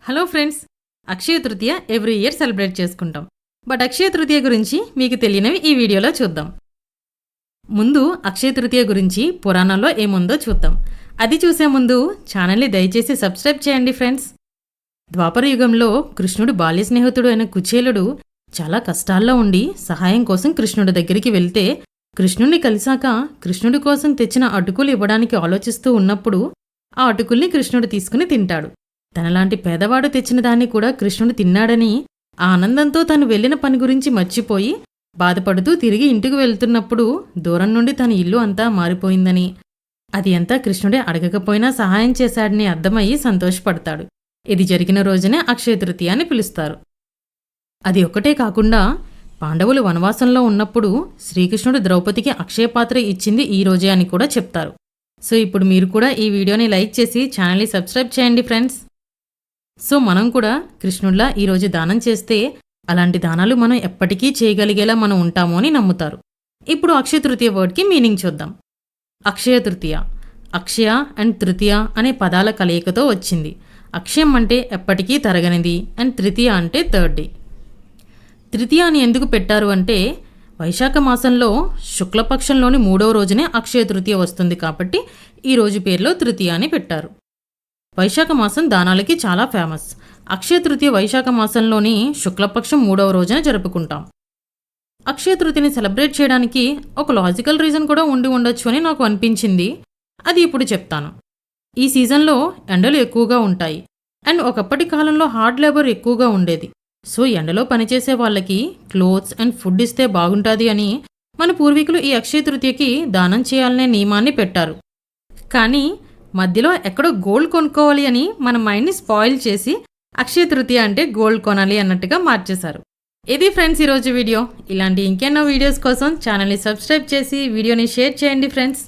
Hello friends, Akshaya Tritiya every year celebrate చేసుకుంటాం. But Akshaya Tritiya గురించి మీకు తెలియనివి ఈ వీడియోలో చూద్దాం. ముందు అక్షయ తృతీయ గురించి పురాణంలో ఏముందో చూద్దాం. అది చూసే ముందు ఛానల్ని దయచేసి సబ్స్క్రైబ్ చేయండి ఫ్రెండ్స్. ద్వాపర యుగంలో కృష్ణుడి బాల్య స్నేహితుడు అయిన కుచేలుడు చాలా కష్టాల్లో ఉండి సహాయం కోసం కృష్ణుడి దగ్గరికి వెళ్తే, కృష్ణుడిని కలిశాక కృష్ణుడి కోసం తెచ్చిన అటుకులు ఇవ్వడానికి ఆలోచిస్తూ ఉన్నప్పుడు ఆ అటుకుల్ని కృష్ణుడు తీసుకుని తింటాడు. తనలాంటి పేదవాడు తెచ్చిన దాన్ని కూడా కృష్ణుడు తిన్నాడని ఆ ఆనందంతో తను వెళ్లిన పని గురించి మర్చిపోయి బాధపడుతూ తిరిగి ఇంటికి వెళ్తున్నప్పుడు దూరం నుండి తన ఇల్లు అంతా మారిపోయిందని, అది అంతా కృష్ణుడే అడగకపోయినా సహాయం చేశాడని అర్థమయ్యి సంతోషపడతాడు. ఇది జరిగిన రోజునే అక్షయ తృతీయ అని పిలుస్తారు. అది ఒక్కటే కాకుండా పాండవులు వనవాసంలో ఉన్నప్పుడు శ్రీకృష్ణుడు ద్రౌపదికి అక్షయ పాత్ర ఇచ్చింది ఈ రోజే అని కూడా చెప్తారు. సో ఇప్పుడు మీరు కూడా ఈ వీడియోని లైక్ చేసి ఛానల్ని సబ్స్క్రైబ్ చేయండి ఫ్రెండ్స్. సో మనం కూడా కృష్ణుడిలా ఈరోజు దానం చేస్తే అలాంటి దానాలు మనం ఎప్పటికీ చేయగలిగేలా మనం ఉంటాము అని నమ్ముతారు. ఇప్పుడు అక్షయ తృతీయ వర్డ్కి మీనింగ్ చూద్దాం. అక్షయ తృతీయ, అక్షయ అండ్ తృతీయ అనే పదాల కలయికతో వచ్చింది. అక్షయం అంటే ఎప్పటికీ తరగనిది అండ్ తృతీయ అంటే థర్డ్ డే. తృతీయ అని ఎందుకు పెట్టారు అంటే వైశాఖ మాసంలో శుక్లపక్షంలోని 3వ రోజునే అక్షయ తృతీయ వస్తుంది కాబట్టి ఈ రోజు పేరులో తృతీయ అని పెట్టారు. వైశాఖ మాసం దానాలకి చాలా ఫేమస్. అక్షయ తృతీయ వైశాఖ మాసంలోని శుక్లపక్షం 3వ రోజున జరుపుకుంటాం. అక్షయ తృతీయని సెలబ్రేట్ చేయడానికి ఒక లాజికల్ రీజన్ కూడా ఉండి ఉండొచ్చు అని నాకు అనిపించింది. అది ఇప్పుడు చెప్తాను. ఈ సీజన్లో ఎండలు ఎక్కువగా ఉంటాయి అండ్ ఒకప్పటి కాలంలో హార్డ్ లేబర్ ఎక్కువగా ఉండేది. సో ఎండలో పనిచేసే వాళ్ళకి క్లోత్స్ అండ్ ఫుడ్ ఇస్తే బాగుంటుంది అని మన పూర్వీకులు ఈ అక్షయ తృతీయకి దానం చేయాలనే నియమాన్ని పెట్టారు. కానీ మధ్యలో ఎక్కడో గోల్డ్ కొనుక్కోవాలి అని మన మైండ్ని స్పాయిల్ చేసి అక్షయ తృతీయ అంటే గోల్డ్ కొనాలి అన్నట్టుగా మార్చేశారు. ఇది ఫ్రెండ్స్ ఈరోజు వీడియో. ఇలాంటి ఇంకెన్నో వీడియోస్ కోసం ఛానల్ని సబ్స్క్రైబ్ చేసి వీడియోని షేర్ చేయండి ఫ్రెండ్స్.